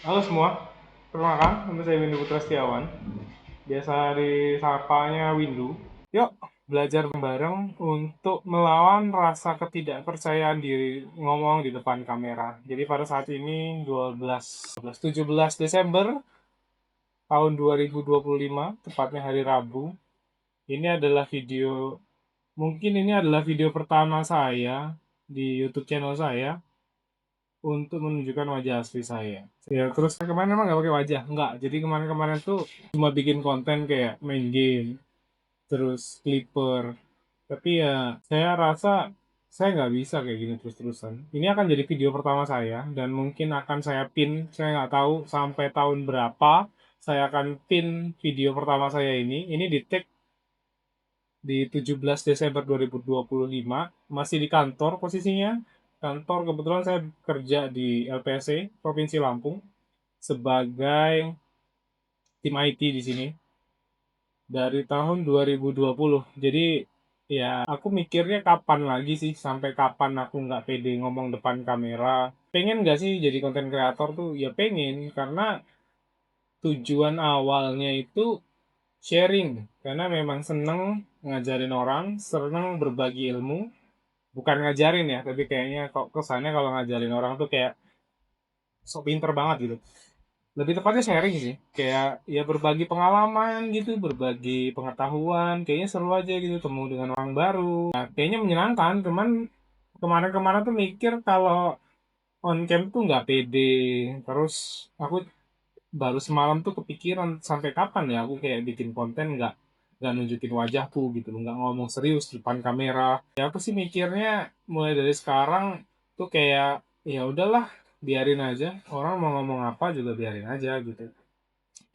Halo semua, perkenalkan nama saya Windu Putra Setiawan. Biasa disapanya Windu. Yuk, belajar bareng untuk melawan rasa ketidakpercayaan diri ngomong di depan kamera. Jadi pada saat ini 17 Desember tahun 2025, tepatnya hari Rabu. Ini adalah mungkin ini adalah video pertama saya di YouTube channel saya untuk menunjukkan wajah asli saya. Ya, terus kemarin emang nggak pakai wajah, nggak. Jadi kemarin-kemarin tuh cuma bikin konten kayak main game, terus clipper. Tapi ya, saya rasa saya nggak bisa kayak gini terus-terusan. Ini akan jadi video pertama saya, dan mungkin akan saya pin, saya nggak tahu sampai tahun berapa saya akan pin video pertama saya ini. Ini di tag di 17 Desember 2025, masih di kantor posisinya. Kantor, kebetulan saya kerja di LPSC Provinsi Lampung sebagai tim IT di sini dari tahun 2020. Jadi ya aku mikirnya kapan lagi sih, sampai kapan aku nggak pede ngomong depan kamera. Pengen nggak sih jadi konten kreator tuh? Ya pengen, karena tujuan awalnya itu sharing. Karena memang seneng ngajarin orang, seneng berbagi ilmu. Bukan ngajarin ya, tapi kayaknya kok kesannya kalau ngajarin orang tuh kayak sok pinter banget gitu. Lebih tepatnya sharing sih, kayak ya berbagi pengalaman gitu, berbagi pengetahuan. Kayaknya seru aja gitu, temu dengan orang baru. Nah, kayaknya menyenangkan. Cuman kemarin-kemarin tuh mikir kalau on cam tuh nggak pede. Terus aku baru semalam tuh kepikiran, sampai kapan ya aku kayak bikin konten nggak nunjukin wajahku gitu loh, nggak ngomong serius di depan kamera. Ya aku sih mikirnya mulai dari sekarang tuh kayak ya udahlah, biarin aja orang mau ngomong apa juga, biarin aja gitu,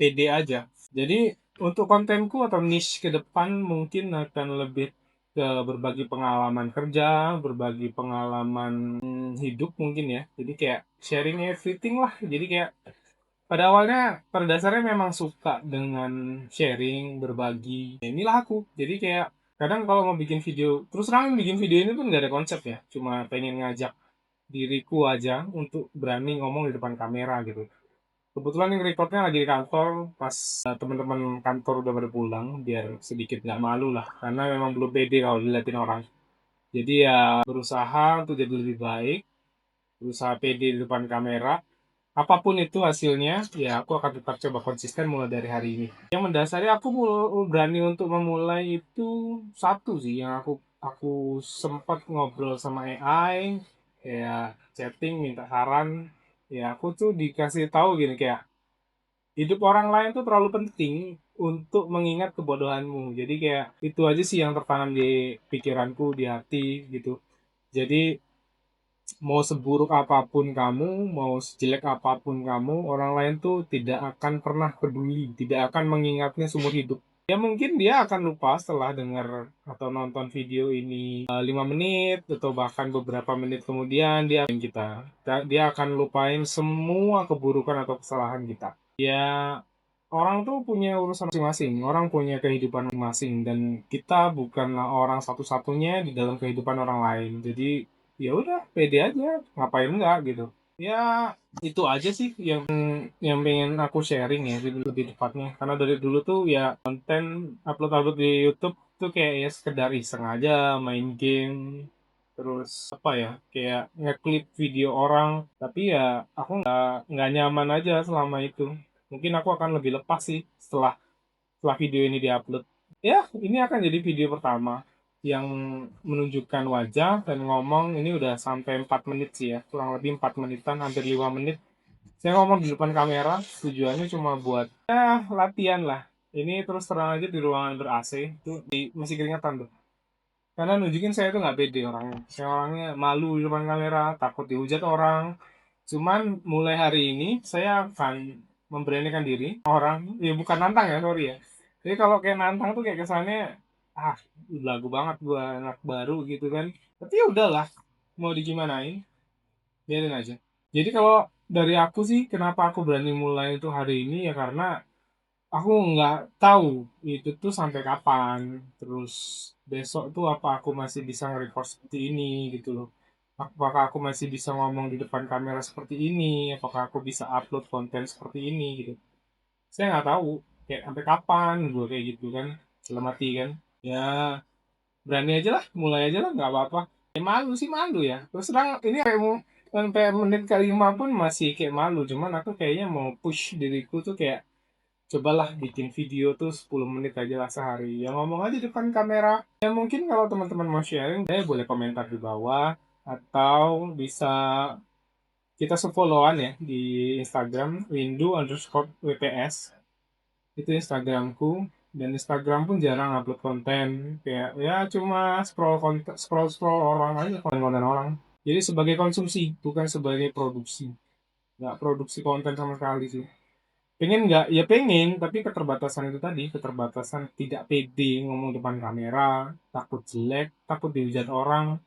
pede aja. Jadi untuk kontenku atau niche ke depan mungkin akan lebih ke berbagi pengalaman kerja, berbagi pengalaman hidup mungkin ya. Jadi kayak sharing everything lah. Jadi kayak pada awalnya, pada dasarnya memang suka dengan sharing, berbagi. Ya, inilah aku. Jadi kayak kadang kalau mau bikin video, terus terang bikin video ini pun nggak ada konsep ya. Cuma pengen ngajak diriku aja untuk berani ngomong di depan kamera gitu. Kebetulan yang recordnya lagi di kantor, pas teman-teman kantor udah pada pulang, biar sedikit nggak malu lah. Karena memang belum pede kalau diliatin orang. Jadi ya berusaha untuk jadi lebih baik, berusaha pede di depan kamera. Apapun itu hasilnya, ya aku akan tetap coba konsisten mulai dari hari ini. Yang mendasari aku berani untuk memulai itu satu sih, yang aku sempat ngobrol sama AI, kayak chatting minta saran. Ya aku tuh dikasih tahu gini, kayak hidup orang lain tuh terlalu penting untuk mengingat kebodohanmu. Jadi kayak itu aja sih yang tertanam di pikiranku, di hati gitu. Jadi mau seburuk apapun kamu, mau sejelek apapun kamu, orang lain tuh tidak akan pernah peduli, tidak akan mengingatnya seumur hidup. Ya mungkin dia akan lupa setelah dengar atau nonton video ini 5 menit atau bahkan beberapa menit kemudian dia akan lupain semua keburukan atau kesalahan kita. Ya, orang tuh punya urusan masing-masing, orang punya kehidupan masing-masing, dan kita bukanlah orang satu-satunya di dalam kehidupan orang lain. Jadi ya udah, pede aja, ngapain enggak gitu. Ya itu aja sih yang pengen aku sharing ya, lebih tepatnya, karena dari dulu tuh ya konten upload di YouTube tuh kayak ya sekedar iseng aja, main game, terus apa ya, kayak ngeklip video orang. Tapi ya aku nggak nyaman aja selama itu. Mungkin aku akan lebih lepas sih setelah video ini diupload. Ya, ini akan jadi video pertama yang menunjukkan wajah dan ngomong. Ini udah sampai 4 menit sih ya, kurang lebih 4 menitan, hampir 5 menit. Saya ngomong di depan kamera, tujuannya cuma buat ya latihan lah. Ini terus terang aja di ruangan ber-AC, itu masih keringetan tuh. Karena nunjukin saya tuh nggak pede orangnya. Saya orangnya malu di depan kamera, takut dihujat orang. Cuman mulai hari ini saya akan memberanikan diri. Orang, ya bukan nantang ya, sorry ya. Jadi kalau kayak nantang tuh kayak kesannya, ah, lagu banget gua, anak baru gitu kan. Tapi ya udahlah, mau digimanain, biarin aja. Jadi kalau dari aku sih, kenapa aku berani mulai itu hari ini ya karena aku nggak tahu itu tuh sampai kapan. Terus besok tuh apa aku masih bisa nge-record seperti ini gitu loh. apakah aku masih bisa ngomong di depan kamera seperti ini, apakah aku bisa upload konten seperti ini gitu. Saya nggak tahu kayak sampai kapan gue kayak gitu kan, dalam hati kan. Ya berani aja lah, mulai aja lah, nggak apa-apa. Ya, malu sih malu ya. Terus terang ini kayak mau sampai menit kelima pun masih kayak malu. Cuman aku kayaknya mau push diriku tuh kayak cobalah bikin video tuh 10 menit aja lah sehari. Ya ngomong aja depan kamera. Ya mungkin kalau teman-teman mau sharing, boleh komentar di bawah atau bisa kita sefollowan ya di Instagram windu_wps. Itu Instagramku, dan Instagram pun jarang upload konten, kayak ya cuma scroll scroll orang aja, konten-konten orang. Jadi sebagai konsumsi, bukan sebagai produksi. Nggak produksi konten sama sekali sih. Pengen nggak? Ya pengen, tapi keterbatasan itu tadi, keterbatasan tidak pede ngomong depan kamera, takut jelek, takut dihujat orang.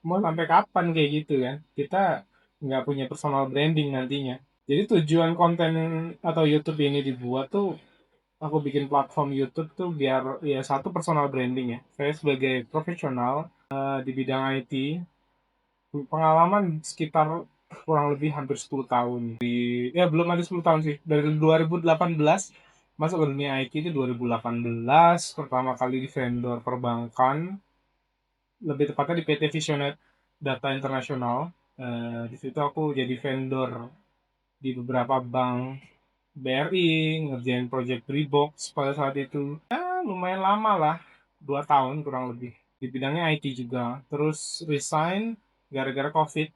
Mau sampai kapan kayak gitu kan? Kita nggak punya personal branding nantinya. Jadi tujuan konten atau YouTube ini dibuat tuh, aku bikin platform YouTube tuh biar ya satu, personal branding ya. Saya sebagai profesional di bidang IT, pengalaman sekitar kurang lebih hampir 10 tahun. Ya belum ada 10 tahun sih. Dari 2018 masuk ke dunia IT itu 2018, pertama kali di vendor perbankan, lebih tepatnya di PT Visionet Data Internasional. Di situ aku jadi vendor di beberapa bank BRI, ngerjain project Freebox pada saat itu. Lumayan lama lah, 2 tahun kurang lebih. Di bidangnya IT juga. Terus resign gara-gara COVID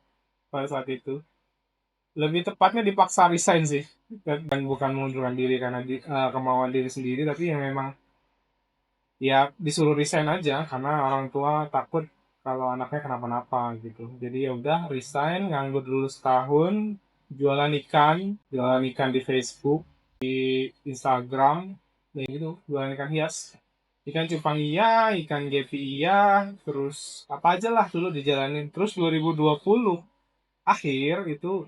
pada saat itu. Lebih tepatnya dipaksa resign sih. Dan bukan mengundurkan diri karena kemauan diri sendiri, tapi yang memang ya disuruh resign aja karena orang tua takut kalau anaknya kenapa-napa gitu. Jadi ya udah resign, nganggur dulu setahun, jualan ikan di Facebook, Instagram, kayak gitu, jualan ikan hias. Ikan cupang iya, ikan gepi iya, terus apa aja lah dulu dijalanin. Terus 2020 akhir itu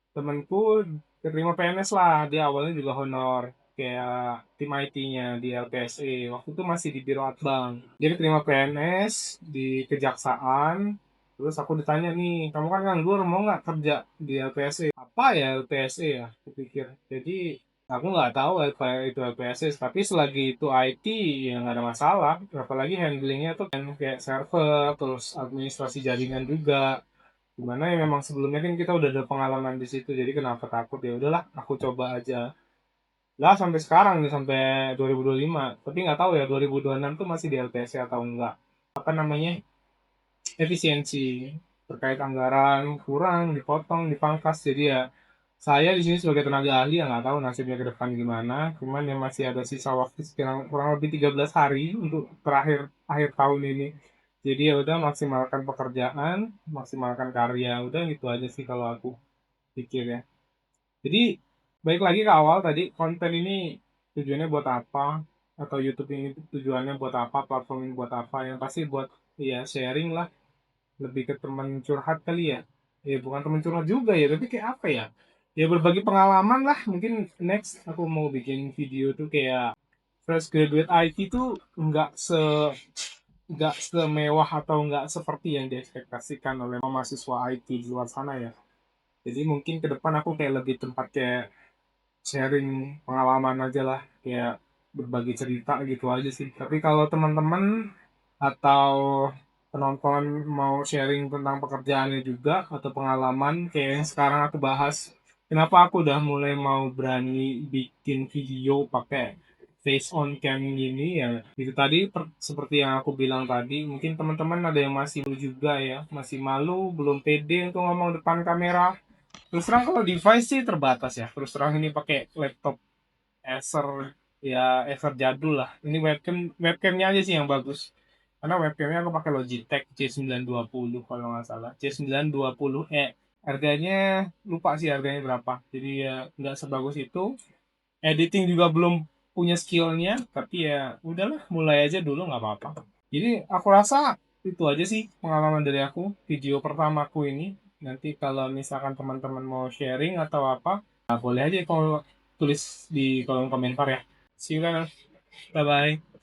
temenku terima PNS lah. Dia awalnya juga honor kayak tim IT-nya di LPSE. Waktu itu masih di Biro Atbang. Dia terima PNS di Kejaksaan. Terus aku ditanya nih, kamu kan nganggur, mau nggak kerja di LPSE? Apa ya LPSE ya? Aku pikir. Jadi aku nggak tahu apa itu LPSE, tapi selagi itu IT ya nggak ada masalah. Apalagi handlingnya tuh kan kayak server, terus administrasi jaringan juga. Gimana ya, memang sebelumnya kan kita udah ada pengalaman di situ, jadi kenapa takut, ya udahlah aku coba aja lah sampai sekarang nih, sampai 2025. Tapi nggak tahu ya 2026 tuh masih di LPSC atau enggak. Apa namanya, efisiensi terkait anggaran kurang, dipotong, dipangkas. Jadi ya saya di sini sebagai tenaga ahli ya nggak tahu nasibnya ke depan gimana. Cuman ya masih ada sisa waktu sekitar kurang lebih 13 hari untuk terakhir akhir tahun ini. Jadi ya udah, maksimalkan pekerjaan, maksimalkan karya, udah gitu aja sih kalau aku pikir ya. Jadi baik lagi ke awal tadi, konten ini tujuannya buat apa, atau YouTube ini tujuannya buat apa, platform ini buat apa, yang pasti buat ya sharing lah, lebih ke teman curhat kali ya. Ya bukan teman curhat juga ya, tapi kayak apa ya, ya berbagi pengalaman lah. Mungkin next aku mau bikin video tuh kayak fresh graduate IT tuh nggak semewah atau nggak seperti yang diekspektasikan oleh mahasiswa IT di luar sana ya. Jadi mungkin ke depan aku kayak lebih tempat kayak sharing pengalaman aja lah, kayak berbagi cerita gitu aja sih. Tapi kalau teman-teman atau penonton mau sharing tentang pekerjaannya juga atau pengalaman kayak yang sekarang aku bahas, kenapa aku udah mulai mau berani bikin video pakai face on cam gini ya, itu tadi seperti yang aku bilang tadi, mungkin teman-teman ada yang masih malu juga ya, masih malu, belum pede untuk ngomong depan kamera. Terus terang kalau device sih terbatas ya. Terus terang ini pakai laptop Acer, ya Acer jadul lah. Ini webcamnya aja sih yang bagus. Karena webcamnya aku pakai Logitech C920 kalau nggak salah. C920E. Harganya lupa sih harganya berapa. Jadi ya nggak sebagus itu. Editing juga belum punya skillnya. Tapi ya udahlah, mulai aja dulu nggak apa-apa. Jadi aku rasa itu aja sih pengalaman dari aku, video pertamaku ini. Nanti kalau misalkan teman-teman mau sharing atau apa, nah boleh aja kalau tulis di kolom komentar ya. See you later. Bye bye.